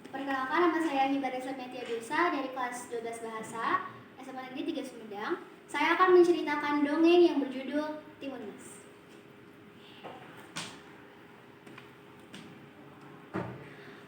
Perkenalkan, nama saya Hibaresa Metiadusa dari kelas 12 Bahasa SMA Negeri 3 Sumedang. Saya akan menceritakan dongeng yang berjudul Timun Mas.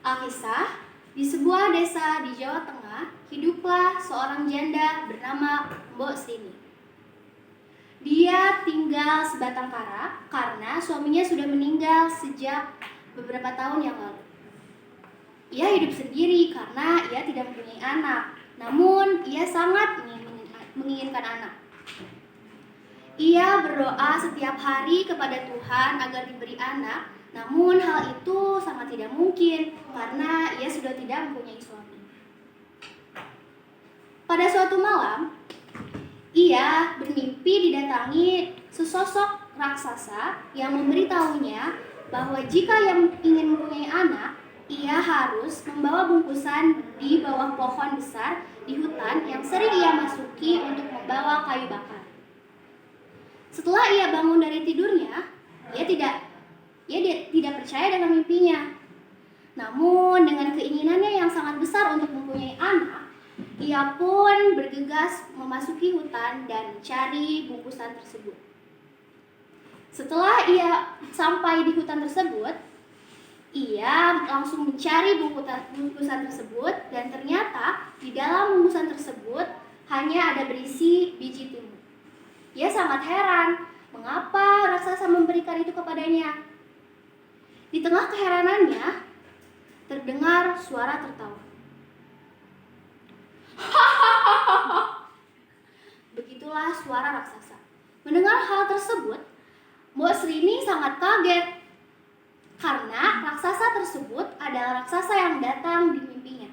Alkisah, di sebuah desa di Jawa Tengah, hiduplah seorang janda bernama Mbok Srini. Dia tinggal sebatang kara karena suaminya sudah meninggal sejak beberapa tahun yang lalu. Ia hidup sendiri karena ia tidak mempunyai anak, namun ia sangat menginginkan anak. Ia berdoa setiap hari kepada Tuhan agar diberi anak, namun hal itu sangat tidak mungkin karena ia sudah tidak mempunyai suami. Pada suatu malam, ia bermimpi didatangi sesosok raksasa yang memberitahunya bahwa jika ia ingin mempunyai anak, ia harus membawa bungkusan di bawah pohon besar di hutan yang sering ia masuki untuk membawa kayu bakar. Setelah ia bangun dari tidurnya, ia tidak percaya dengan mimpinya. Namun dengan keinginannya yang sangat besar untuk mempunyai anak, ia pun bergegas memasuki hutan dan mencari bungkusan tersebut. Setelah ia sampai di hutan tersebut, ia langsung mencari bungkusan tersebut dan ternyata di dalam bungkusan tersebut hanya ada berisi biji timun. Ia sangat heran mengapa raksasa memberikan itu kepadanya. Di tengah keheranannya, terdengar suara tertawa. Begitulah suara raksasa. Mendengar hal tersebut, Mbok Srini sangat kaget karena raksasa tersebut adalah raksasa yang datang di mimpinya.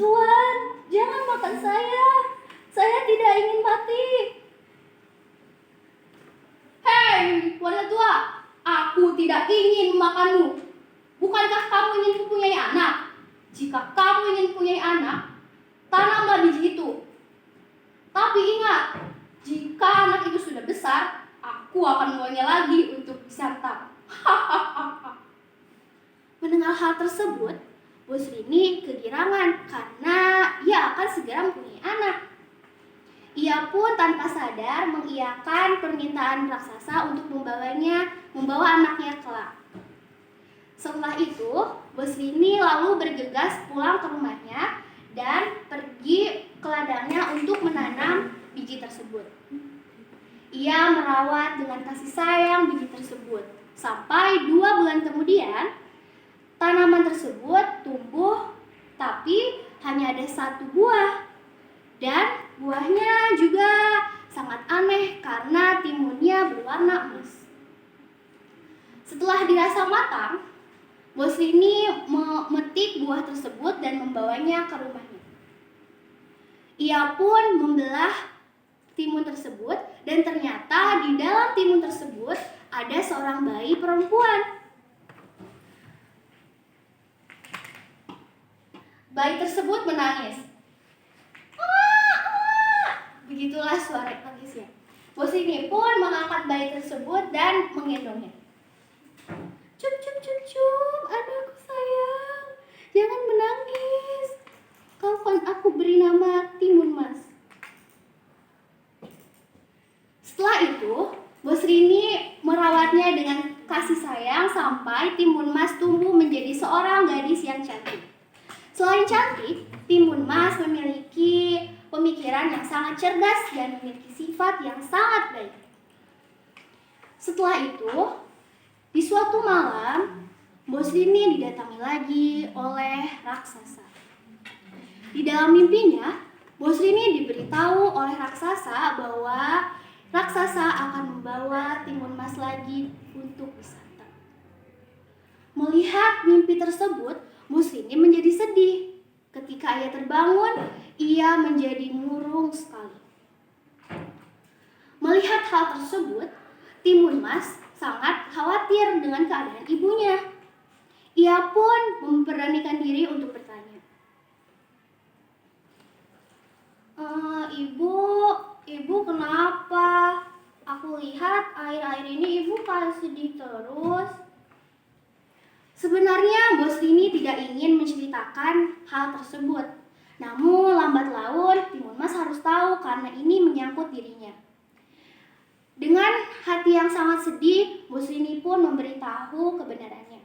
"Tuan, jangan makan saya. Saya tidak ingin mati." "Hei, wanita tua, aku tidak ingin memakanmu. Bukankah kamu ingin mempunyai anak? Jika kamu ingin mempunyai anak, tanamlah biji itu. Tapi ingat, jika anak itu sudah besar, aku akan membawanya lagi untuk disantap." Mendengar hal tersebut, Mbok Srini kegirangan karena ia akan segera mempunyai anak. Ia pun tanpa sadar mengiyakan permintaan raksasa untuk membawa anaknya kelak. Setelah itu, Mbok Srini lalu bergegas pulang ke rumahnya dan pergi ke ladangnya untuk menanam biji tersebut. Ia merawat dengan kasih sayang biji tersebut. Sampai 2 bulan kemudian, tanaman tersebut tumbuh, tapi hanya ada 1 buah. Dan buahnya juga sangat aneh karena timunnya berwarna emas. Setelah dirasa matang, Mbok Srini memetik buah tersebut dan membawanya ke rumahnya. Ia pun membelah timun tersebut dan ternyata di dalam timun tersebut ada seorang bayi perempuan. Bayi tersebut menangis. Begitulah suara tangisnya. Mbok Srini pun mengangkat bayi tersebut dan menggendongnya. "Cup, cup, cup, cup, anakku sayang, jangan menangis. Kau kan aku beri nama Timun Mas." Setelah itu, Mbok Srini merawatnya dengan kasih sayang sampai Timun Mas tumbuh menjadi seorang gadis yang cantik. Selain cantik, Timun Mas memiliki pemikiran yang sangat cerdas dan memiliki sifat yang sangat baik. Setelah itu, di suatu malam, Mbok Srini didatangi lagi oleh raksasa. Di dalam mimpinya, Mbok Srini diberitahu oleh raksasa bahwa raksasa akan membawa Timun Mas lagi untuk disantap. Melihat mimpi tersebut, Mbok Srini menjadi sedih. Ketika ia terbangun, ia menjadi murung sekali. Melihat hal tersebut, Timun Mas sangat khawatir dengan keadaan ibunya. Ia pun memberanikan diri untuk bertanya. Ibu kenapa? Aku lihat akhir-akhir ini ibu kayak sedih terus. Sebenarnya Bos Rini tidak ingin menceritakan hal tersebut. Namun lambat laun Timun Mas harus tahu karena ini menyangkut dirinya. Dengan hati yang sangat sedih, Bos Rini pun memberitahu kebenarannya.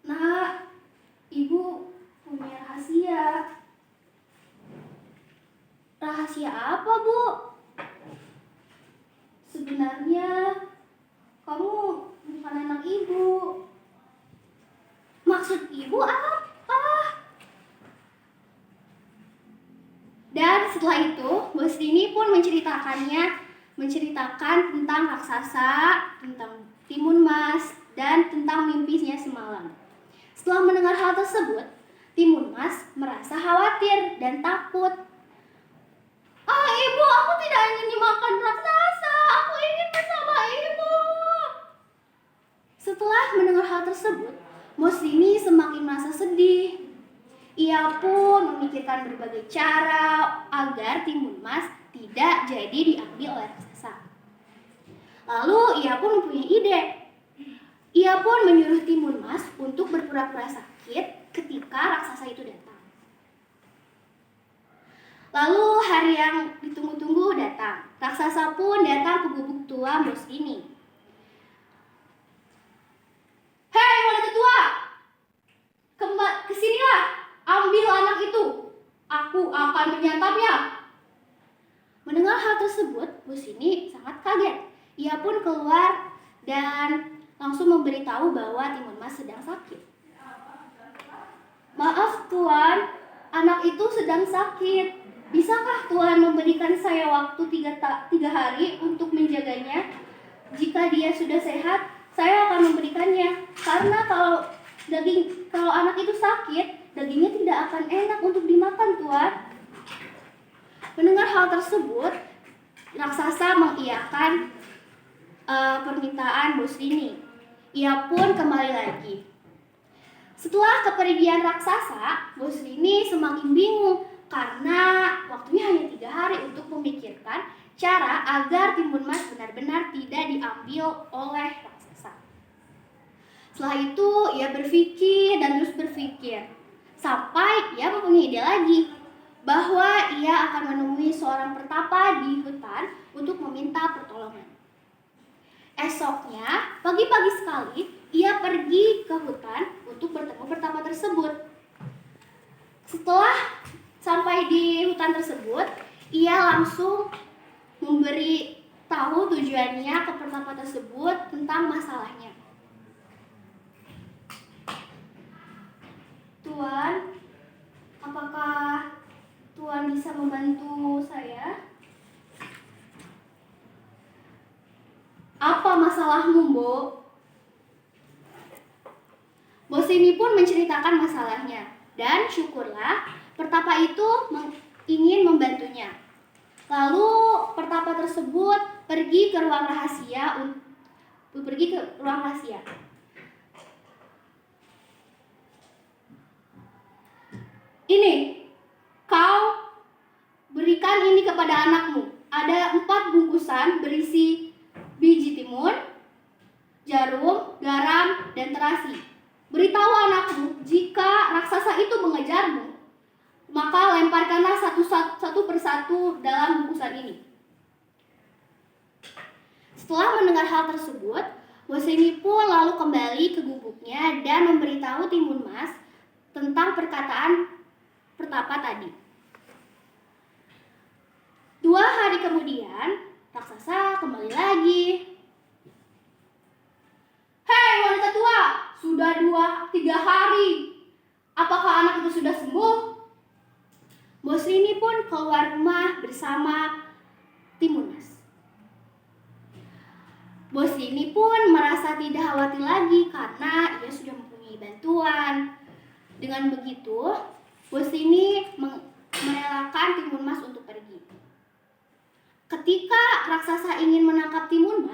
Nah, Ibu punya rahasia. Rahasia apa, Bu? Sebenarnya kamu bukan anak Ibu. Maksud Ibu apa? Dan setelah itu, Bos Rini pun menceritakan tentang raksasa, tentang Timun Mas, dan tentang mimpinya semalam. Setelah mendengar hal tersebut, Timun Mas merasa khawatir dan takut. Ah, Ibu, aku tidak ingin dimakan raksasa. Aku ingin bersama Ibu. Setelah mendengar hal tersebut, Bos Rini semakin merasa sedih. Ia pun memikirkan berbagai cara agar Timun Mas tidak jadi diambil oleh raksasa. Lalu ia pun mempunyai ide. Ia pun menyuruh Timun Mas untuk berpura-pura sakit ketika raksasa itu datang. Lalu hari yang ditunggu-tunggu datang. Raksasa pun datang ke gubuk tua Bos Rini. Hei wanita tua, kesinilah, ambil anak itu. Aku akan menyantapnya. Mendengar hal tersebut, Bos Rini sangat kaget. Ia pun keluar dan langsung memberitahu bahwa Timun Mas sedang sakit. Maaf Tuan, anak itu sedang sakit. Bisakah Tuhan memberikan saya waktu 3 hari untuk menjaganya? Jika dia sudah sehat, saya akan memberikannya. Karena kalau anak itu sakit, dagingnya tidak akan enak untuk dimakan, Tuan. Mendengar hal tersebut, raksasa mengiyakan permintaan Bos Rini. Ia pun kembali lagi. Setelah kepergian raksasa, Bos Rini semakin bingung karena waktunya hanya 3 hari untuk memikirkan cara agar Timun Mas benar-benar tidak diambil oleh raksasa. Setelah itu ia berpikir dan terus berpikir sampai ia mempunyai ide lagi bahwa ia akan menemui seorang pertapa di hutan untuk meminta pertolongan. Esoknya, pagi-pagi sekali, ia pergi ke hutan untuk bertemu pertapa tersebut. Setelah sampai di hutan tersebut, ia langsung memberi tahu tujuannya ke pertapa tersebut tentang masalahnya. Tuan, apakah Tuan bisa membantu saya? Apa masalahmu, Bo? Bos ini pun menceritakan masalahnya, dan syukurlah pertapa itu ingin membantunya. Lalu pertapa tersebut pergi ke ruang rahasia. Ini, kau berikan ini kepada anakmu. Ada 4 bungkusan berisi biji timun, jarum, garam, dan terasi. Beritahu anakmu, jika raksasa itu mengejarmu, maka lemparkanlah satu persatu dalam bungkusan ini. Setelah mendengar hal tersebut, Bos Rini pun lalu kembali ke gubuknya dan memberitahu Timun Mas tentang perkataan pertapa tadi. 2 hari kemudian, raksasa kembali lagi. Hei wanita tua, sudah 3 hari. Apakah anak itu sudah sembuh? Bos Rini pun keluar rumah bersama Timun Mas. Bos Rini pun merasa tidak khawatir lagi karena ia sudah mempunyai bantuan. Dengan begitu, Bos Rini merelakan Timun Mas untuk pergi. Ketika raksasa ingin menangkap Timun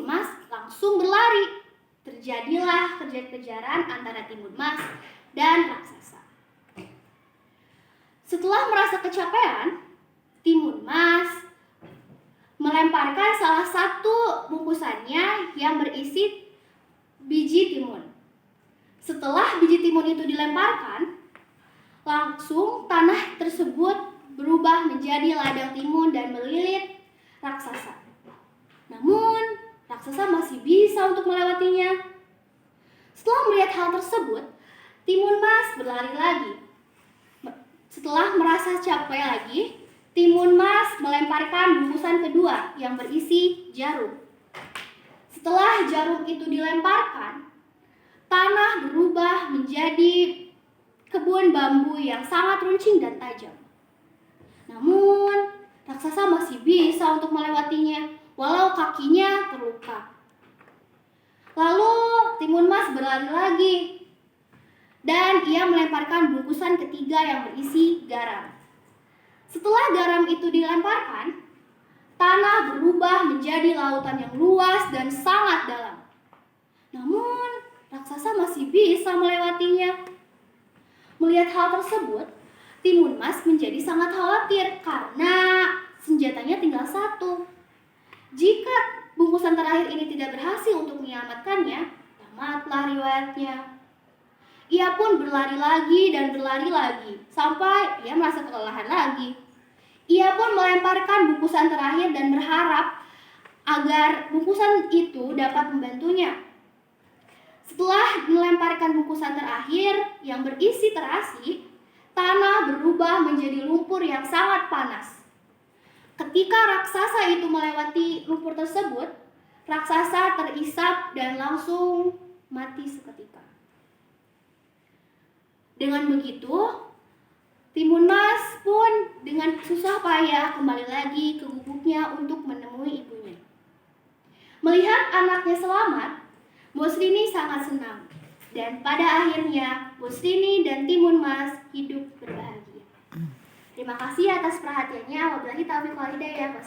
Mas langsung berlari. Terjadilah kejar-kejaran antara Timun Mas dan raksasa. Setelah merasa kecapean, Timun Mas melemparkan salah satu bungkusannya yang berisi biji timun. Setelah biji timun itu dilemparkan, langsung tanah tersebut berubah menjadi ladang timun dan melilit raksasa. Namun, raksasa masih bisa untuk melewatinya. Setelah melihat hal tersebut, Timun Mas berlari lagi. Setelah merasa capek lagi, Timun Mas melemparkan bungkusan kedua yang berisi jarum. Setelah jarum itu dilemparkan, tanah berubah menjadi kebun bambu yang sangat runcing dan tajam. Namun, raksasa masih bisa untuk melewatinya, walau kakinya terluka. Lalu, Timun Mas berlari lagi, dan ia melemparkan bungkusan ketiga yang berisi garam. Setelah garam itu dilemparkan, tanah berubah menjadi lautan yang luas dan sangat dalam. Namun, raksasa masih bisa melewatinya. Melihat hal tersebut, Timun Mas menjadi sangat khawatir karena senjatanya tinggal satu. Jika bungkusan terakhir ini tidak berhasil untuk menyelamatkannya, tamatlah riwayatnya. Ia pun berlari lagi dan berlari lagi, sampai ia merasa kelelahan lagi. Ia pun melemparkan bungkusan terakhir dan berharap agar bungkusan itu dapat membantunya. Setelah melemparkan bungkusan terakhir yang berisi terasi, tanah berubah menjadi lumpur yang sangat panas. Ketika raksasa itu melewati lumpur tersebut, raksasa terisap dan langsung mati seketika. Dengan begitu, Timun Mas pun dengan susah payah kembali lagi ke gubuknya untuk menemui ibunya. Melihat anaknya selamat, Bos Rini sangat senang. Dan pada akhirnya, Bos Rini dan Timun Mas hidup berbahagia. Terima kasih atas perhatiannya. Wabillahi taufiq wal hidayah.